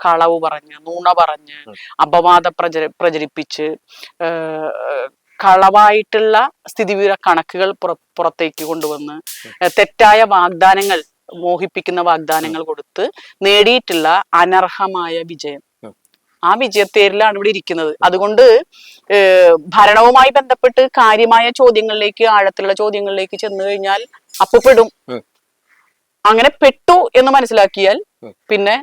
കളവ് പറഞ്ഞ്, നുണ പറഞ്ഞ്, അപവാദം പ്രചരിപ്പിച്ച്, കളവായിട്ടുള്ള സ്ഥിതിവിവര കണക്കുകൾ പുറത്തേക്ക് കൊണ്ടുവന്ന്, തെറ്റായ വാഗ്ദാനങ്ങൾ, മോഹിപ്പിക്കുന്ന വാഗ്ദാനങ്ങൾ കൊടുത്ത് നേടിയിട്ടുള്ള അനർഹമായ വിജയം. ആ വിജയത്തേരിലാണ് ഇവിടെ ഇരിക്കുന്നത്. അതുകൊണ്ട് ഭരണവുമായി ബന്ധപ്പെട്ട് കാര്യമായ ചോദ്യങ്ങളിലേക്ക്, ആഴത്തിലുള്ള ചോദ്യങ്ങളിലേക്ക് ചെന്നു കഴിഞ്ഞാൽ അപ്പപ്പെടും. അങ്ങനെ പെട്ടു എന്ന് മനസ്സിലാക്കിയാൽ പിന്നെ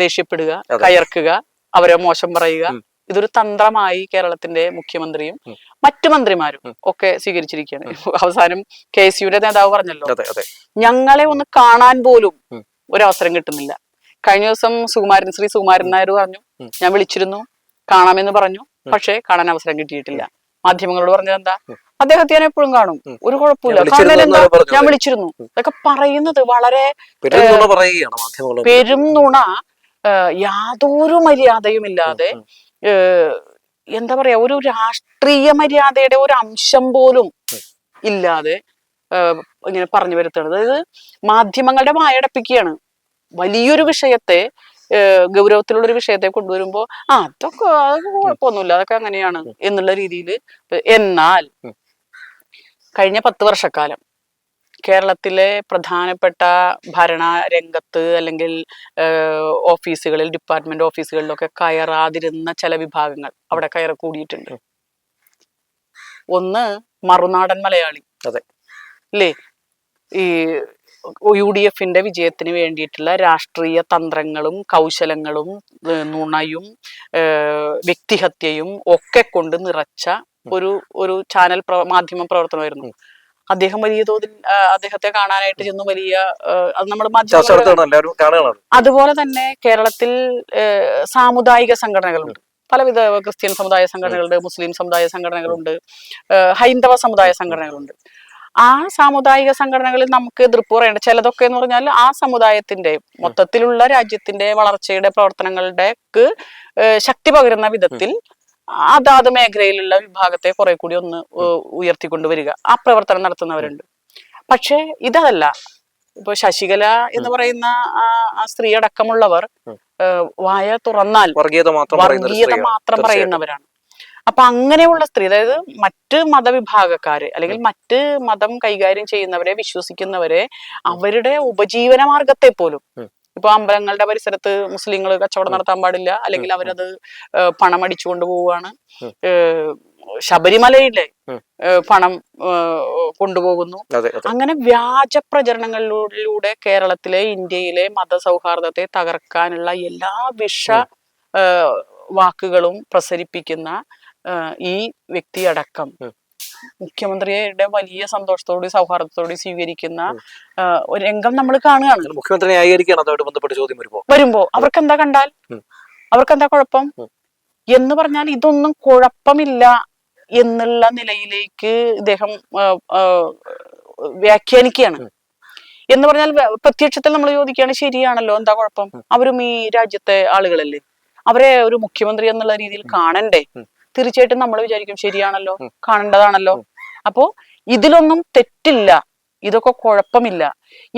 ദേഷ്യപ്പെടുക, കയർക്കുക, അവരെ മോശം പറയുക, ഇതൊരു തന്ത്രമായി കേരളത്തിന്റെ മുഖ്യമന്ത്രിയും മറ്റു മന്ത്രിമാരും ഒക്കെ സ്വീകരിച്ചിരിക്കുകയാണ്. അവസാനം KSUവിന്റെ നേതാവ് പറഞ്ഞല്ലോ, ഞങ്ങളെ ഒന്ന് കാണാൻ പോലും ഒരവസരം കിട്ടുന്നില്ല. കഴിഞ്ഞ ദിവസം ശ്രീ സുകുമാരൻ നായർ പറഞ്ഞു, ഞാൻ വിളിച്ചിരുന്നു, കാണാമെന്ന് പറഞ്ഞു, പക്ഷെ കാണാൻ അവസരം കിട്ടിയിട്ടില്ല. മാധ്യമങ്ങളോട് പറഞ്ഞത് എന്താ, അദ്ദേഹത്തെ ഞാൻ എപ്പോഴും കാണും, ഒരു കുഴപ്പമില്ല, കാണാനെന്താ, ഞാൻ വിളിച്ചിരുന്നു. ഇതൊക്കെ പറയുന്നത് വളരെ പെരും നുണ, യാതൊരു മര്യാദയും ഇല്ലാതെ, എന്താ പറയാ, ഒരു രാഷ്ട്രീയ മര്യാദയുടെ ഒരു അംശം പോലും ഇല്ലാതെ ഇങ്ങനെ പറഞ്ഞു വരുത്തുന്നത്. അതായത് മാധ്യമങ്ങളുടെ വായടപ്പിക്കുകയാണ്. വലിയൊരു വിഷയത്തെ, ഗൗരവത്തിലുള്ള ഒരു വിഷയത്തെ കൊണ്ടുവരുമ്പോ അതൊക്കെ കുഴപ്പമൊന്നുമില്ല, അതൊക്കെ അങ്ങനെയാണ് എന്നുള്ള രീതിയിൽ. എന്നാൽ കഴിഞ്ഞ 10 വർഷക്കാലം കേരളത്തിലെ പ്രധാനപ്പെട്ട ഭരണ രംഗത്ത് അല്ലെങ്കിൽ ഓഫീസുകളിൽ, ഡിപ്പാർട്ട്മെന്റ് ഓഫീസുകളിലൊക്കെ കയറാതിരുന്ന ചില വിഭാഗങ്ങൾ അവിടെ കയറി കൂടിയിട്ടുണ്ട്. ഒന്ന് മറുനാടൻ മലയാളി, അല്ലേ, ഈ UDFന്റെ വിജയത്തിന് വേണ്ടിയിട്ടുള്ള രാഷ്ട്രീയ തന്ത്രങ്ങളും കൗശലങ്ങളും നുണയും വ്യക്തിഹത്യയും ഒക്കെ കൊണ്ട് നിറച്ച ഒരു ചാനൽ മാധ്യമ പ്രവർത്തനമായിരുന്നു. അദ്ദേഹം വലിയ തോതിൽ അദ്ദേഹത്തെ കാണാനായിട്ട് ചെന്നു, വലിയ അത് നമ്മൾ മാധ്യമ. അതുപോലെ തന്നെ കേരളത്തിൽ സാമുദായിക സംഘടനകളുണ്ട്, പലവിധ ക്രിസ്ത്യൻ സമുദായ സംഘടനകളുണ്ട്, മുസ്ലിം സമുദായ സംഘടനകളുണ്ട്, ഹൈന്ദവ സമുദായ സംഘടനകളുണ്ട്. ആ സാമുദായിക സംഘടനകളിൽ നമുക്ക് എതിർപ്പ് പറയേണ്ട ചിലതൊക്കെ എന്ന് പറഞ്ഞാൽ ആ സമുദായത്തിന്റെ മൊത്തത്തിലുള്ള രാജ്യത്തിന്റെ വളർച്ചയുടെ പ്രവർത്തനങ്ങളുടെ ശക്തി പകരുന്ന വിധത്തിൽ അതാത് മേഖലയിലുള്ള വിഭാഗത്തെ കുറെ കൂടി ഒന്ന് ഉയർത്തിക്കൊണ്ടുവരിക, ആ പ്രവർത്തനം നടത്തുന്നവരുണ്ട്. പക്ഷെ ഇതല്ല, ഇപ്പൊ ശശികല എന്ന് പറയുന്ന ആ സ്ത്രീ അടക്കമുള്ളവർ വായ തുറന്നാൽ വർഗീയത മാത്രം പറയുന്നവരാണ്. അപ്പൊ അങ്ങനെയുള്ള സ്ത്രീ, അതായത് മറ്റ് മതവിഭാഗക്കാര് അല്ലെങ്കിൽ മറ്റ് മതം കൈകാര്യം ചെയ്യുന്നവരെ, വിശ്വസിക്കുന്നവരെ, അവരുടെ ഉപജീവന മാർഗത്തെ പോലും, ഇപ്പൊ അമ്പലങ്ങളുടെ പരിസരത്ത് മുസ്ലിങ്ങൾ കച്ചവടം നടത്താൻ പാടില്ല, അല്ലെങ്കിൽ അവരത് പണം അടിച്ചുകൊണ്ട് പോവുകയാണ്, ശബരിമലയിലെ പണം കൊണ്ടുപോകുന്നു. അങ്ങനെ വ്യാജ പ്രചരണങ്ങളിലൂടെ കേരളത്തിലെ, ഇന്ത്യയിലെ മതസൗഹാർദ്ദത്തെ തകർക്കാനുള്ള എല്ലാ വാക്കുകളും പ്രസരിപ്പിക്കുന്ന ഈ വ്യക്തിയടക്കം മുഖ്യമന്ത്രിയുടെ വലിയ സന്തോഷത്തോടും സൗഹാർദ്ദത്തോടും സ്വീകരിക്കുന്ന ഒരു രംഗം നമ്മൾ കാണുകയാണ്. മുഖ്യമന്ത്രി ന്യായീകരിക്കുകയാണ് ബന്ധപ്പെട്ട ചോദ്യം വരുമ്പോ അവർക്ക് എന്താ കണ്ടാൽ, അവർക്ക് എന്താ കുഴപ്പം എന്ന് പറഞ്ഞാൽ, ഇതൊന്നും കുഴപ്പമില്ല എന്നുള്ള നിലയിലേക്ക് ഇദ്ദേഹം വ്യാഖ്യാനിക്കുകയാണ്. എന്ന് പറഞ്ഞാൽ പ്രത്യക്ഷത്തിൽ നമ്മൾ ചോദിക്കുകയാണ്, ശരിയാണല്ലോ, എന്താ കുഴപ്പം, അവരും ഈ രാജ്യത്തെ ആളുകളല്ലേ, അവരെ ഒരു മുഖ്യമന്ത്രി എന്നുള്ള രീതിയിൽ കാണണ്ടേ? തീർച്ചയായിട്ടും നമ്മൾ വിചാരിക്കും, ശരിയാണല്ലോ, കാണേണ്ടതാണല്ലോ. അപ്പോ ഇതിലൊന്നും തെറ്റില്ല, ഇതൊക്കെ കുഴപ്പമില്ല.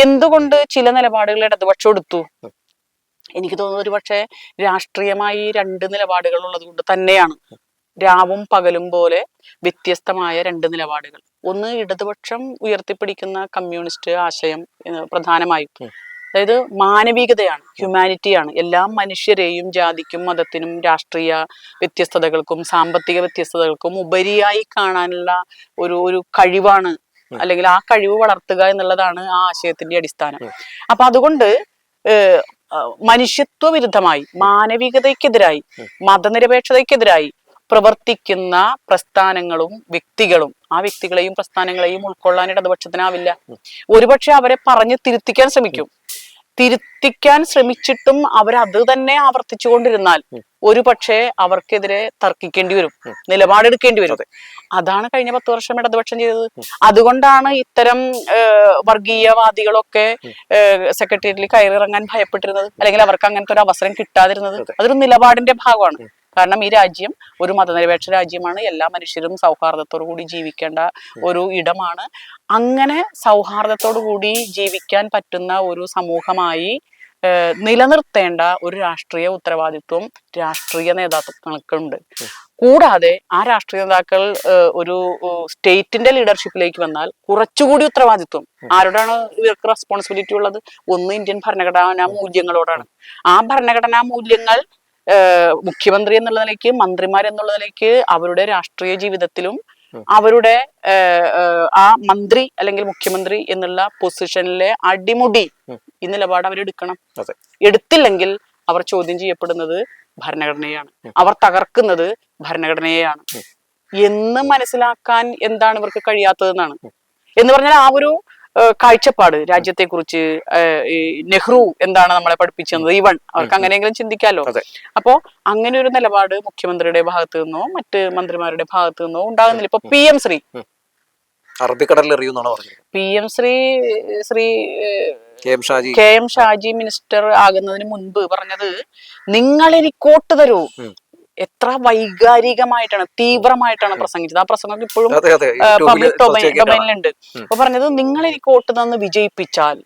എന്തുകൊണ്ട് ചില നിലപാടുകൾ ഇടതുപക്ഷം എടുത്തു? എനിക്ക് തോന്നുന്നു ഒരു പക്ഷേ രാഷ്ട്രീയമായി 2 നിലപാടുകൾ ഉള്ളത് കൊണ്ട് തന്നെയാണ്. രാവും പകലും പോലെ വ്യത്യസ്തമായ 2 നിലപാടുകൾ. ഒന്ന്, ഇടതുപക്ഷം ഉയർത്തിപ്പിടിക്കുന്ന കമ്മ്യൂണിസ്റ്റ് ആശയം പ്രധാനമായും, അതായത് മാനവികതയാണ്, ഹ്യൂമാനിറ്റിയാണ്, എല്ലാ മനുഷ്യരെയും ജാതിക്കും മതത്തിനും രാഷ്ട്രീയ വ്യത്യസ്തതകൾക്കും സാമ്പത്തിക വ്യത്യസ്തതകൾക്കും ഉപരിയായി കാണാനുള്ള ഒരു കഴിവാണ്, അല്ലെങ്കിൽ ആ കഴിവ് വളർത്തുക എന്നുള്ളതാണ് ആ ആശയത്തിന്റെ അടിസ്ഥാനം. അപ്പൊ അതുകൊണ്ട് മനുഷ്യത്വ വിരുദ്ധമായി, മാനവികതയ്ക്കെതിരായി, മതനിരപേക്ഷതയ്ക്കെതിരായി പ്രവർത്തിക്കുന്ന പ്രസ്ഥാനങ്ങളും വ്യക്തികളും, ആ വ്യക്തികളെയും പ്രസ്ഥാനങ്ങളെയും ഉൾക്കൊള്ളാൻ ഇടതുപക്ഷത്തിനാവില്ല. ഒരുപക്ഷെ അവരെ പറഞ്ഞ് തിരുത്തിക്കാൻ ശ്രമിച്ചിട്ടും അവരത് തന്നെ ആവർത്തിച്ചു കൊണ്ടിരുന്നാൽ ഒരു പക്ഷേ അവർക്കെതിരെ തർക്കിക്കേണ്ടി വരും, നിലപാടെടുക്കേണ്ടി വരും. അതാണ് കഴിഞ്ഞ 10 വർഷം ഇടതുപക്ഷം ചെയ്തത്. അതുകൊണ്ടാണ് ഇത്തരം വർഗീയവാദികളൊക്കെ സെക്രട്ടേറിയറ്റിൽ കയറിയിറങ്ങാൻ ഭയപ്പെട്ടിരുന്നത്, അല്ലെങ്കിൽ അവർക്ക് അങ്ങനത്തെ ഒരു അവസരം കിട്ടാതിരുന്നത്. അതൊരു നിലപാടിന്റെ ഭാഗമാണ്. കാരണം ഈ രാജ്യം ഒരു മതനിരപേക്ഷ രാജ്യമാണ്, എല്ലാ മനുഷ്യരും സൗഹാർദ്ദത്തോടു കൂടി ജീവിക്കേണ്ട ഒരു ഇടമാണ്. അങ്ങനെ സൗഹാർദ്ദത്തോടു കൂടി ജീവിക്കാൻ പറ്റുന്ന ഒരു സമൂഹമായി നിലനിർത്തേണ്ട ഒരു രാഷ്ട്രീയ ഉത്തരവാദിത്വം രാഷ്ട്രീയ നേതാക്കൾക്കുണ്ട്. കൂടാതെ ആ രാഷ്ട്രീയ നേതാക്കൾ ഒരു സ്റ്റേറ്റിന്റെ ലീഡർഷിപ്പിലേക്ക് വന്നാൽ കുറച്ചുകൂടി ഉത്തരവാദിത്വം ആരോടാണ് ഇവർക്ക് റെസ്പോൺസിബിലിറ്റി ഉള്ളത്? ഒന്ന് ഇന്ത്യൻ ഭരണഘടനാ മൂല്യങ്ങളോടാണ്. ആ ഭരണഘടനാ മൂല്യങ്ങൾ മുഖ്യമന്ത്രി എന്നുള്ള നിലയ്ക്ക്, മന്ത്രിമാർ എന്നുള്ള നിലയ്ക്ക് അവരുടെ രാഷ്ട്രീയ ജീവിതത്തിലും അവരുടെ ആ മന്ത്രി അല്ലെങ്കിൽ മുഖ്യമന്ത്രി എന്നുള്ള പൊസിഷനിലെ അടിമുടി ഈ നിലപാട് അവരെടുക്കണം. എടുത്തില്ലെങ്കിൽ അവർ ചോദ്യം ചെയ്യപ്പെടുന്നത് ഭരണഘടനയാണ്, അവർ തകർക്കുന്നത് ഭരണഘടനയെയാണ് എന്ന് മനസ്സിലാക്കാൻ എന്താണ് ഇവർക്ക് കഴിയാത്തതെന്നാണ്. എന്ന് പറഞ്ഞാൽ ആ ഒരു കാഴ്ചപ്പാട് രാജ്യത്തെ കുറിച്ച് നെഹ്റു എന്താണ് നമ്മളെ പഠിപ്പിച്ചത്, ഈവൻ അവർക്ക് അങ്ങനെയെങ്കിലും ചിന്തിക്കാമല്ലോ. അപ്പോ അങ്ങനെ ഒരു നിലപാട് മുഖ്യമന്ത്രിയുടെ ഭാഗത്ത് നിന്നോ മറ്റ് മന്ത്രിമാരുടെ ഭാഗത്ത് നിന്നോ ഉണ്ടാകുന്നില്ല. ഇപ്പൊ PM ശ്രീ അറബിക്കടലിൽ എറിയുന്നാണ് പറഞ്ഞത്. PM Shri KM Shaji minister ആകുന്നതിന് മുൻപ് പറഞ്ഞത്, നിങ്ങൾ എനിക്ക് വോട്ട് തരൂ. എത്ര വൈകാരികമായിട്ടാണ്, തീവ്രമായിട്ടാണ് പ്രസംഗിച്ചത്. ആ പ്രസംഗം ഇപ്പോഴും പബ്ലിക് ഡൊമൈനിലുണ്ട്. അപ്പൊ പറഞ്ഞത്, നിങ്ങൾ എനിക്ക് വോട്ട് തന്ന് വിജയിപ്പിച്ചാൽ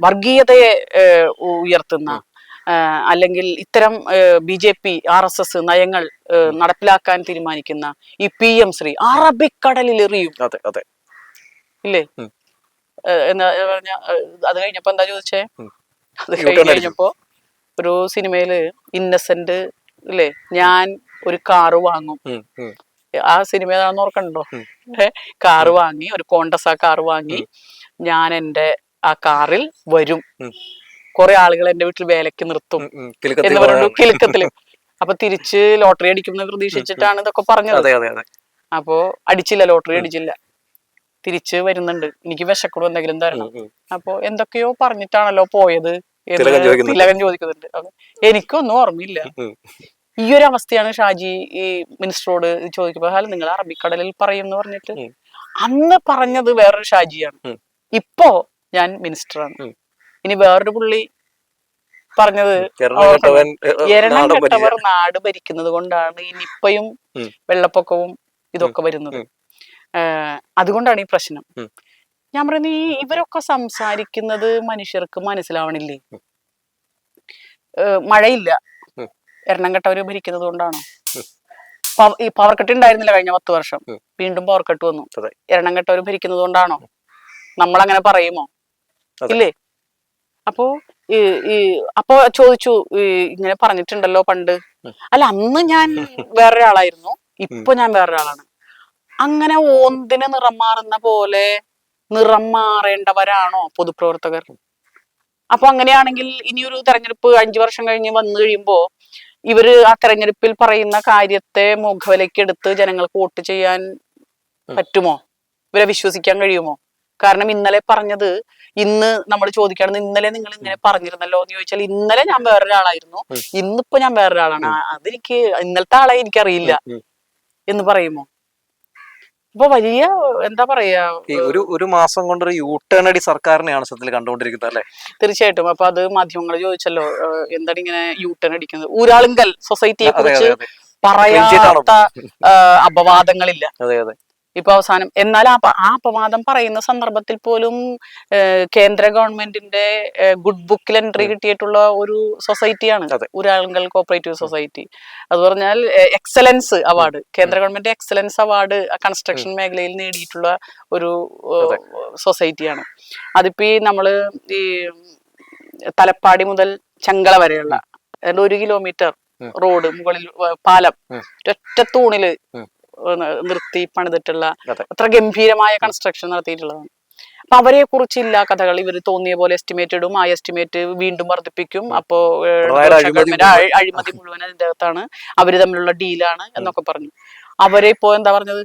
വർഗീയതയെ ഉയർത്തുന്ന അല്ലെങ്കിൽ ഇത്തരം BJP RSS നയങ്ങൾ നടപ്പിലാക്കാൻ തീരുമാനിക്കുന്ന ഈ PM ശ്രീ അറബിക്കടലിൽ എറിയും. ഇല്ലേ? എന്താ പറഞ്ഞ അത് കഴിഞ്ഞപ്പോ എന്താ ചോദിച്ചേ? അത് കഴിഞ്ഞപ്പോ ഒരു സിനിമയില് ഇന്നസെന്റ് ഇല്ലേ, ഞാൻ ഒരു കാറ് വാങ്ങും. ആ സിനിമ ഏതാണെന്ന് ഓർക്കണ്ടോ? കാറ് വാങ്ങി, ഒരു കോണ്ടസ് കാറ് വാങ്ങി, ഞാൻ എന്റെ ആ കാറിൽ വരും, കുറെ ആളുകൾ എന്റെ വീട്ടിൽ വേലക്ക് നിർത്തും എന്ന് പറഞ്ഞു കിലുക്കത്തില്. അപ്പൊ തിരിച്ച് ലോട്ടറി അടിക്കുമെന്ന് പ്രതീക്ഷിച്ചിട്ടാണ് ഇതൊക്കെ പറഞ്ഞത്. അപ്പോ അടിച്ചില്ല, ലോട്ടറി അടിച്ചില്ല. തിരിച്ച് വരുന്നുണ്ട്, എനിക്ക് വിശക്കണു, എന്തെങ്കിലും തരണം. അപ്പൊ എന്തൊക്കെയോ പറഞ്ഞിട്ടാണല്ലോ പോയത് എന്ന് തിലകൻ ചോദിക്കുന്നുണ്ട്. എനിക്കൊന്നും ഓർമ്മയില്ല. ഈ ഒരു അവസ്ഥയാണ് ഷാജി ഈ മിനിസ്റ്ററോട് ചോദിക്കുമ്പോ, ഹാല നിങ്ങൾ അറബിക്കടലിൽ പറയും എന്ന് പറഞ്ഞിട്ട്. അന്ന് പറഞ്ഞത് വേറൊരു ഷാജിയാണ്, ഇപ്പോ ഞാൻ മിനിസ്റ്ററാണ്. ഇനി വേറൊരു പുള്ളി പറഞ്ഞത്, എരണം കെട്ടവർ നാട് ഭരിക്കുന്നത് കൊണ്ടാണ് ഈ നിപ്പയും വെള്ളപ്പൊക്കവും ഇതൊക്കെ വരുന്നത്, അതുകൊണ്ടാണ് ഈ പ്രശ്നം. ഞാൻ പറയുന്നത്, ഈ ഇവരൊക്കെ സംസാരിക്കുന്നത് മനുഷ്യർക്ക് മനസ്സിലാവണില്ലേ? മഴയില്ല, എരണം കെട്ടവര് ഭരിക്കുന്നത് കൊണ്ടാണോ? ഈ പവർ കട്ട് ഉണ്ടായിരുന്നില്ല കഴിഞ്ഞ 10 വർഷം, വീണ്ടും പവർ കട്ട് വന്നു. എരണം കെട്ടവര് ഭരിക്കുന്നത് കൊണ്ടാണോ? നമ്മളങ്ങനെ പറയുമോ? ഇല്ലേ? അപ്പോ അപ്പൊ ചോദിച്ചു, ഇങ്ങനെ പറഞ്ഞിട്ടുണ്ടല്ലോ പണ്ട്. അല്ല, അന്ന് ഞാൻ വേറൊരാളായിരുന്നു, ഇപ്പൊ ഞാൻ വേറൊരാളാണ്. അങ്ങനെ ഓന്തിന് നിറം മാറുന്ന പോലെ നിറം മാറേണ്ടവരാണോ പൊതുപ്രവർത്തകർ? അപ്പൊ അങ്ങനെയാണെങ്കിൽ ഇനിയൊരു തെരഞ്ഞെടുപ്പ് 5 വർഷം കഴിഞ്ഞ് വന്നു കഴിയുമ്പോ ഇവര് ആ തെരഞ്ഞെടുപ്പിൽ പറയുന്ന കാര്യത്തെ മുഖവിലക്കെടുത്ത് ജനങ്ങൾക്ക് വോട്ട് ചെയ്യാൻ പറ്റുമോ? ഇവരെ വിശ്വസിക്കാൻ കഴിയുമോ? കാരണം ഇന്നലെ പറഞ്ഞത് ഇന്ന് നമ്മൾ ചോദിക്കുകയാണെന്ന്, ഇന്നലെ നിങ്ങൾ ഇങ്ങനെ പറഞ്ഞിരുന്നല്ലോ എന്ന് ചോദിച്ചാൽ, ഇന്നലെ ഞാൻ വേറൊരാളായിരുന്നു, ഇന്നിപ്പോ ഞാൻ വേറൊരാളാണ്, അതെനിക്ക് ഇന്നലത്തെ ആളെ എനിക്കറിയില്ല എന്ന് പറയുമോ? ഇപ്പൊ വലിയ എന്താ പറയാ, ഒരു മാസം കൊണ്ടൊരു യൂട്ടേൺ അടി സർക്കാരിനെയാണ് സത്യത്തിൽ കണ്ടുകൊണ്ടിരിക്കുന്നത് അല്ലെ? തീർച്ചയായിട്ടും. അപ്പൊ അത് മാധ്യമങ്ങൾ ചോദിച്ചല്ലോ, എന്താണ് ഇങ്ങനെ യൂട്ടേൺ അടിക്കുന്നത്? ഊരാളുങ്കൽ സൊസൈറ്റിയെ കുറിച്ച് പറയാത്ത അപവാദങ്ങളില്ല ഇപ്പൊ അവസാനം. എന്നാൽ ആ അപവാദം പറയുന്ന സന്ദർഭത്തിൽ പോലും കേന്ദ്ര ഗവൺമെന്റിന്റെ ഗുഡ് ബുക്കിൽ എൻട്രി കിട്ടിയിട്ടുള്ള ഒരു സൊസൈറ്റിയാണ് ഊരാളുങ്കൽ കോപ്പറേറ്റീവ് സൊസൈറ്റി. അത് പറഞ്ഞാൽ എക്സലൻസ് അവാർഡ്, കേന്ദ്ര ഗവൺമെന്റ് എക്സലൻസ് അവാർഡ് കൺസ്ട്രക്ഷൻ മേഖലയിൽ നേടിയിട്ടുള്ള ഒരു സൊസൈറ്റിയാണ്. അതിപ്പോ നമ്മള് ഈ തലപ്പാടി മുതൽ ചങ്ങള വരെയുള്ള 1 കിലോമീറ്റർ റോഡ്, മുകളിൽ പാലം ഒറ്റ തൂണില് നിർത്തി പണിതിട്ടുള്ള അത്ര ഗംഭീരമായ കൺസ്ട്രക്ഷൻ നടത്തിയിട്ടുള്ളതാണ്. അപ്പൊ അവരെ കുറിച്ചില്ല കഥകൾ. ഇവർ തോന്നിയ പോലെ എസ്റ്റിമേറ്റ് ഇടും, ആ എസ്റ്റിമേറ്റ് വീണ്ടും വർദ്ധിപ്പിക്കും. അപ്പോ ഗവൺമെന്റ് അഴിമതി മുഴുവൻ അതിന്റെ അകത്താണ്, അവര് തമ്മിലുള്ള ഡീലാണ് എന്നൊക്കെ പറഞ്ഞു. അവരെ ഇപ്പോ എന്താ പറഞ്ഞത്?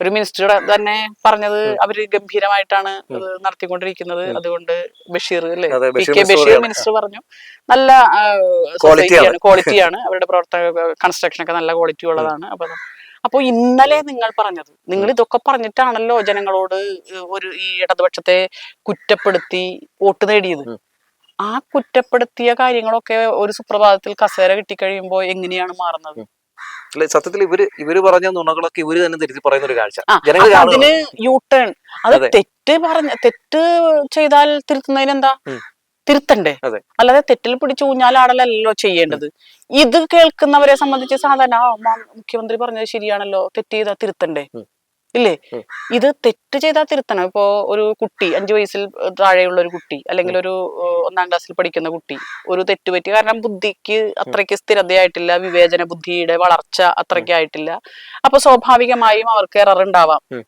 ഒരു മിനിസ്റ്റർ തന്നെ പറഞ്ഞത് അവര് ഗംഭീരമായിട്ടാണ് നടത്തിക്കൊണ്ടിരിക്കുന്നത്. അതുകൊണ്ട് ബഷീർ അല്ലേ, PK ബഷീർ മിനിസ്റ്റർ പറഞ്ഞു, നല്ല ക്വാളിറ്റിയാണ് അവരുടെ പ്രവർത്തന, കൺസ്ട്രക്ഷൻ ഒക്കെ നല്ല ക്വാളിറ്റി ഉള്ളതാണ്. അപ്പൊ ഇന്നലെ നിങ്ങൾ പറഞ്ഞത്, നിങ്ങൾ ഇതൊക്കെ പറഞ്ഞിട്ടാണല്ലോ ജനങ്ങളോട് ഈ ഇടതുപക്ഷത്തെ കുറ്റപ്പെടുത്തി വോട്ട് നേടിയത്. ആ കുറ്റപ്പെടുത്തിയ കാര്യങ്ങളൊക്കെ ഒരു സുപ്രഭാതത്തിൽ കസേര കിട്ടിക്കഴിയുമ്പോ എങ്ങനെയാണ് മാറുന്നത്? അല്ലെ സത്യത്തിൽ ഇവര് പറഞ്ഞ നുണകളൊക്കെ ഇവര് തന്നെ തിരുത്തി പറയുന്ന ഒരു കാഴ്ച ആ ജനങ്ങൾ അപ്പൊ കാണുകയാണ്. അതിന് യൂ ടേൺ, അത് അതെ. തെറ്റ് ചെയ്താൽ തിരുത്തുന്നതിന് എന്താ, ഉം. തിരുത്തണ്ടേ? അതെ. അല്ലാതെ തെറ്റിൽ പിടിച്ച് ഊഞ്ഞാലാടലല്ലോ ചെയ്യേണ്ടത്. ഇത് കേൾക്കുന്നവരെ സംബന്ധിച്ച് സാധാരണ മുഖ്യമന്ത്രി പറഞ്ഞത് ശരിയാണല്ലോ, തെറ്റ് ചെയ്താൽ തിരുത്തണ്ടേ, ഉം. ഇല്ലേ? ഉം. ഇത് തെറ്റ് ചെയ്താൽ തിരുത്തണം. ഇപ്പോ ഒരു കുട്ടി 5 വയസ്സിൽ താഴെയുള്ള ഒരു കുട്ടി, അല്ലെങ്കിൽ ഒരു 1-ാം ക്ലാസ്സിൽ പഠിക്കുന്ന കുട്ടി ഒരു തെറ്റ് പറ്റി, കാരണം ബുദ്ധിക്ക് അത്രയ്ക്ക് സ്ഥിരതയായിട്ടില്ല, വിവേചന ബുദ്ധിയുടെ വളർച്ച അത്രയ്ക്ക് ആയിട്ടില്ല. അപ്പൊ സ്വാഭാവികമായും അവർക്ക് എറർ ഉണ്ടാവാം. ഉം.